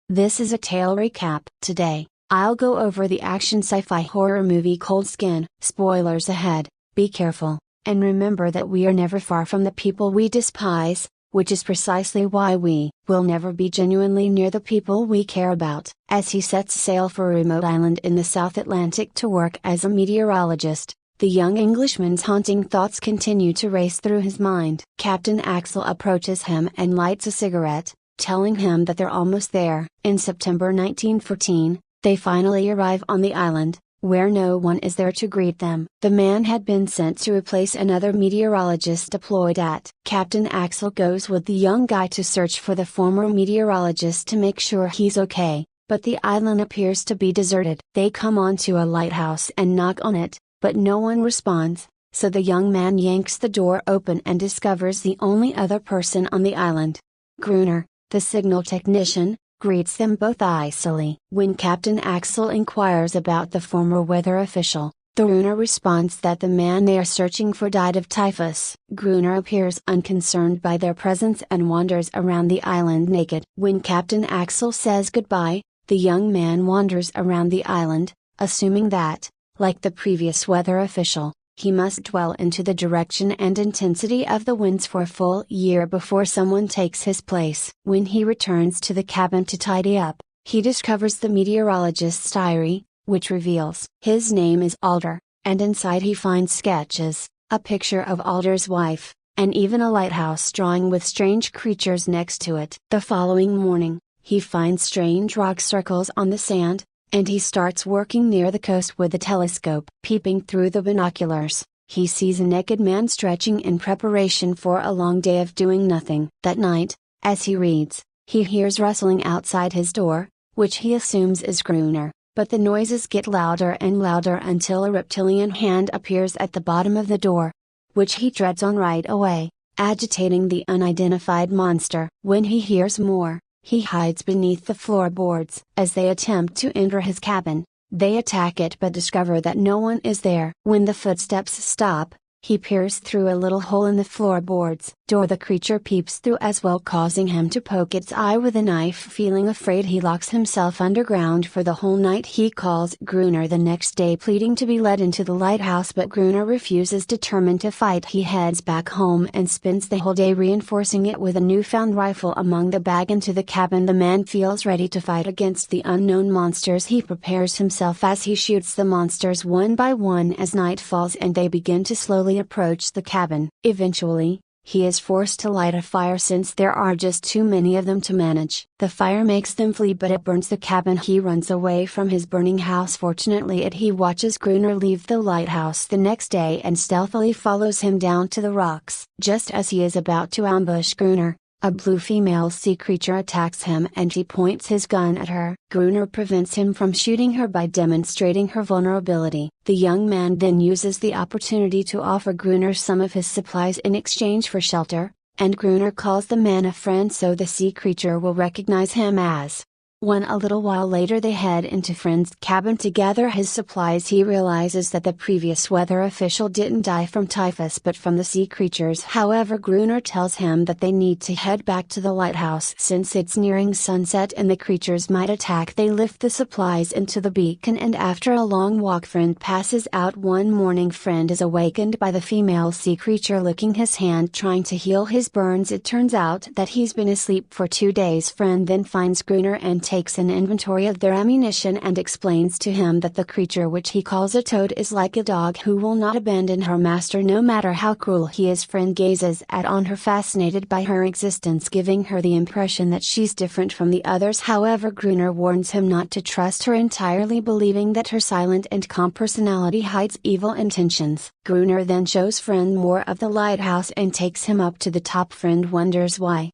This is a tale recap. Today, I'll go over the action sci-fi horror movie Cold Skin. Spoilers ahead, be careful, and remember that we are never far from the people we despise, which is precisely why we will never be genuinely near the people we care about. As he sets sail for a remote island in the South Atlantic to work as a meteorologist, the young Englishman's haunting thoughts continue to race through his mind. Captain Axel approaches him and lights a cigarette, telling him that they're almost there. In September 1914, they finally arrive on the island, where no one is there to greet them. The man had been sent to replace another meteorologist deployed at. Captain Axel goes with the young guy to search for the former meteorologist to make sure he's okay, but the island appears to be deserted. They come onto a lighthouse and knock on it, but no one responds, so the young man yanks the door open and discovers the only other person on the island. Gruner, the signal technician, greets them both icily. When Captain Axel inquires about the former weather official, Gruner responds that the man they are searching for died of typhus. Gruner appears unconcerned by their presence and wanders around the island naked. When Captain Axel says goodbye, the young man wanders around the island, assuming that, like the previous weather official, he must dwell into the direction and intensity of the winds for a full year before someone takes his place. When he returns to the cabin to tidy up, he discovers the meteorologist's diary, which reveals his name is Alder, and inside he finds sketches, a picture of Alder's wife, and even a lighthouse drawing with strange creatures next to it. The following morning, he finds strange rock circles on the sand, and he starts working near the coast with a telescope. Peeping through the binoculars, he sees a naked man stretching in preparation for a long day of doing nothing. That night, as he reads, he hears rustling outside his door, which he assumes is Gruner, but the noises get louder and louder until a reptilian hand appears at the bottom of the door, which he treads on right away, agitating the unidentified monster. When he hears more, he hides beneath the floorboards. As they attempt to enter his cabin, they attack it but discover that no one is there. When the footsteps stop, he peers through a little hole in the floorboards. The creature peeps through as well, causing him to poke its eye with a knife. Feeling afraid, he locks himself underground for the whole night. He calls Gruner the next day, pleading to be let into the lighthouse, but Gruner refuses. Determined to fight, he heads back home and spends the whole day reinforcing it with a newfound rifle among the bag. Into the cabin, the man feels ready to fight against the unknown monsters. He prepares himself as he shoots the monsters one by one as night falls and they begin to slowly approach the cabin. Eventually, he is forced to light a fire since there are just too many of them to manage. The fire makes them flee, but it burns the cabin. He runs away from his burning house. Fortunately, he watches Gruner leave the lighthouse the next day and stealthily follows him down to the rocks. Just as he is about to ambush Gruner, a blue female sea creature attacks him and he points his gun at her. Gruner prevents him from shooting her by demonstrating her vulnerability. The young man then uses the opportunity to offer Gruner some of his supplies in exchange for shelter, and Gruner calls the man a friend so the sea creature will recognize him as one. A little while later, they head into friend's cabin to gather his supplies. He realizes that the previous weather official didn't die from typhus but from the sea creatures. However, Gruner tells him that they need to head back to the lighthouse since it's nearing sunset and the creatures might attack. They lift the supplies into the beacon, and after a long walk, friend passes out. One morning, friend is awakened by the female sea creature licking his hand, trying to heal his burns. It turns out that he's been asleep for 2 days. Friend then finds Gruner and takes an inventory of their ammunition and explains to him that the creature, which he calls a toad, is like a dog who will not abandon her master no matter how cruel he is. Friend gazes on her, fascinated by her existence, giving her the impression that she's different from the others. However, Gruner warns him not to trust her entirely, believing that her silent and calm personality hides evil intentions. Gruner then shows Friend more of the lighthouse and takes him up to the top. Friend wonders why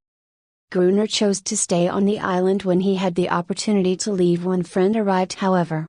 Gruner chose to stay on the island when he had the opportunity to leave when Friend arrived. However,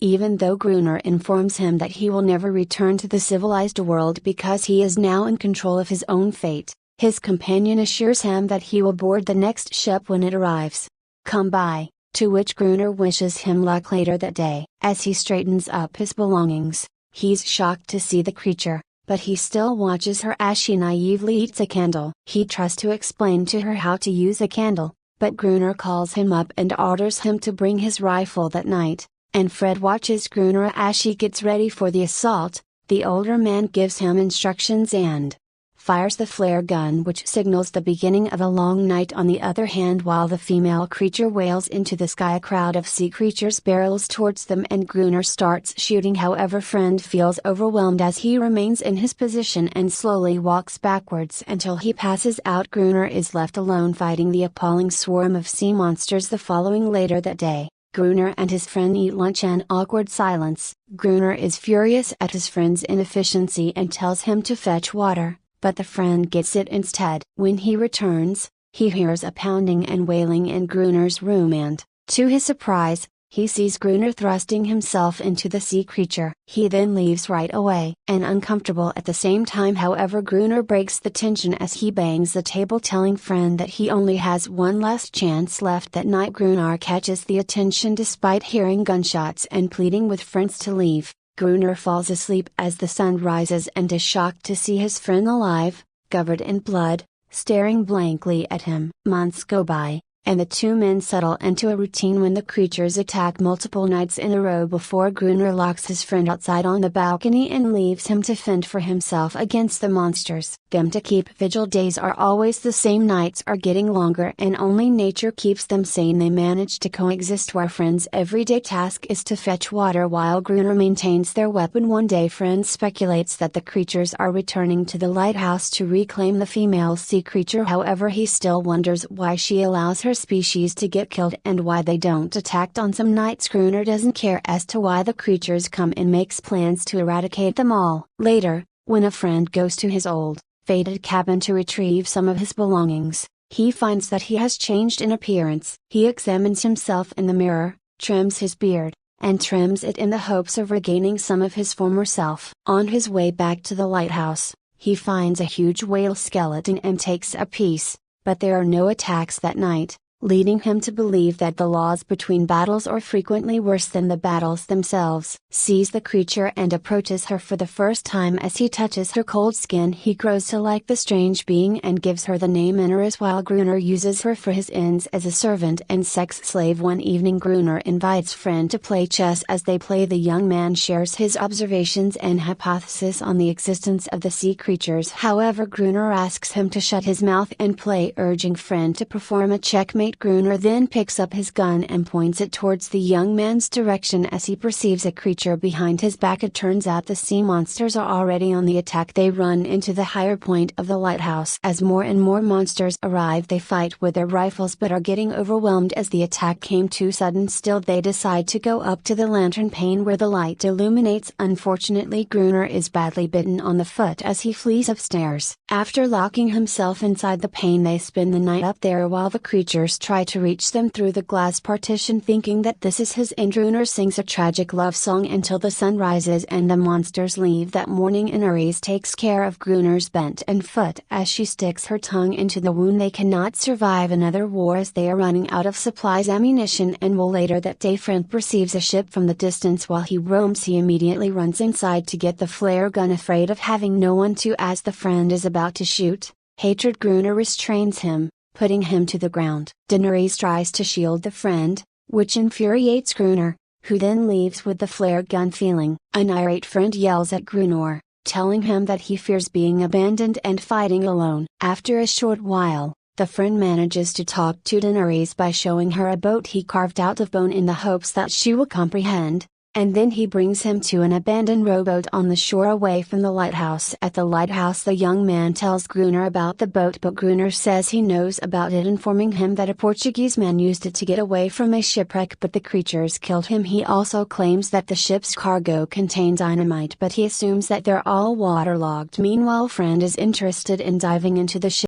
even though Gruner informs him that he will never return to the civilized world because he is now in control of his own fate, his companion assures him that he will board the next ship when it arrives. Come by, to which Gruner wishes him luck. Later that day, as he straightens up his belongings, he's shocked to see the creature, but he still watches her as she naively eats a candle. He tries to explain to her how to use a candle, but Gruner calls him up and orders him to bring his rifle that night, and Fred watches Gruner as she gets ready for the assault. The older man gives him instructions and fires the flare gun, which signals the beginning of a long night. On the other hand, while the female creature wails into the sky, a crowd of sea creatures barrels towards them and Gruner starts shooting. However, Friend feels overwhelmed as he remains in his position and slowly walks backwards until he passes out. Gruner is left alone fighting the appalling swarm of sea monsters. The following later that day, Gruner and his friend eat lunch in awkward silence. Gruner is furious at his friend's inefficiency and tells him to fetch water, but the friend gets it instead. When he returns, he hears a pounding and wailing in Gruner's room and, to his surprise, he sees Gruner thrusting himself into the sea creature. He then leaves right away. And uncomfortable at the same time. However, Gruner breaks the tension as he bangs the table, telling Friend that he only has one last chance left. That night, Gruner catches the attention despite hearing gunshots and pleading with friends to leave. Gruner falls asleep as the sun rises and is shocked to see his friend alive, covered in blood, staring blankly at him. Months go by, and the two men settle into a routine when the creatures attack multiple nights in a row before Gruner locks his friend outside on the balcony and leaves him to fend for himself against the monsters. Them to keep vigil. Days are always the same, nights are getting longer, and only nature keeps them sane. They manage to coexist where Friend's everyday task is to fetch water while Gruner maintains their weapon. One day, Friend speculates that the creatures are returning to the lighthouse to reclaim the female sea creature. However, he still wonders why she allows her species to get killed and why they don't attack. On some nights, Gruner doesn't care as to why the creatures come and makes plans to eradicate them all. Later, when a friend goes to his old, faded cabin to retrieve some of his belongings, he finds that he has changed in appearance. He examines himself in the mirror, trims his beard, and trims it in the hopes of regaining some of his former self. On his way back to the lighthouse, he finds a huge whale skeleton and takes a piece, but there are no attacks that night, leading him to believe that the laws between battles are frequently worse than the battles themselves. Sees the creature and approaches her for the first time. As he touches her cold skin, he grows to like the strange being and gives her the name Inaris, while Gruner uses her for his ends as a servant and sex slave. One evening, Gruner invites Friend to play chess. As they play, the young man shares his observations and hypothesis on the existence of the sea creatures. However, Gruner asks him to shut his mouth and play, urging Friend to perform a checkmate. Gruner then picks up his gun and points it towards the young man's direction as he perceives a creature behind his back. It turns out the sea monsters are already on the attack. They run into the higher point of the lighthouse. As more and more monsters arrive, they fight with their rifles but are getting overwhelmed as the attack came too sudden. Still, they decide to go up to the lantern pane where the light illuminates. Unfortunately, Gruner is badly bitten on the foot as he flees upstairs. After locking himself inside the pane, they spend the night up there while the creatures try to reach them through the glass partition, thinking that this is his end. Gruner sings a tragic love song until the sun rises and the monsters leave. That morning, Inaris takes care of Gruner's bent and foot as she sticks her tongue into the wound. They cannot survive another war as they are running out of supplies, ammunition and wool. Later that day, Friend perceives a ship from the distance. While he roams, he immediately runs inside to get the flare gun, afraid of having no one to as the friend is about to shoot. Hatred. Gruner restrains him, putting him to the ground. Daenerys tries to shield the friend, which infuriates Gruner, who then leaves with the flare gun. Feeling an irate, Friend yells at Gruner, telling him that he fears being abandoned and fighting alone. After a short while, the friend manages to talk to Daenerys by showing her a boat he carved out of bone in the hopes that she will comprehend, and then he brings him to an abandoned rowboat on the shore away from the lighthouse. At the lighthouse, the young man tells Gruner about the boat, but Gruner says he knows about it, informing him that a Portuguese man used it to get away from a shipwreck, but the creatures killed him. He also claims that the ship's cargo contains dynamite, but he assumes that they're all waterlogged. Meanwhile, Friend is interested in diving into the ship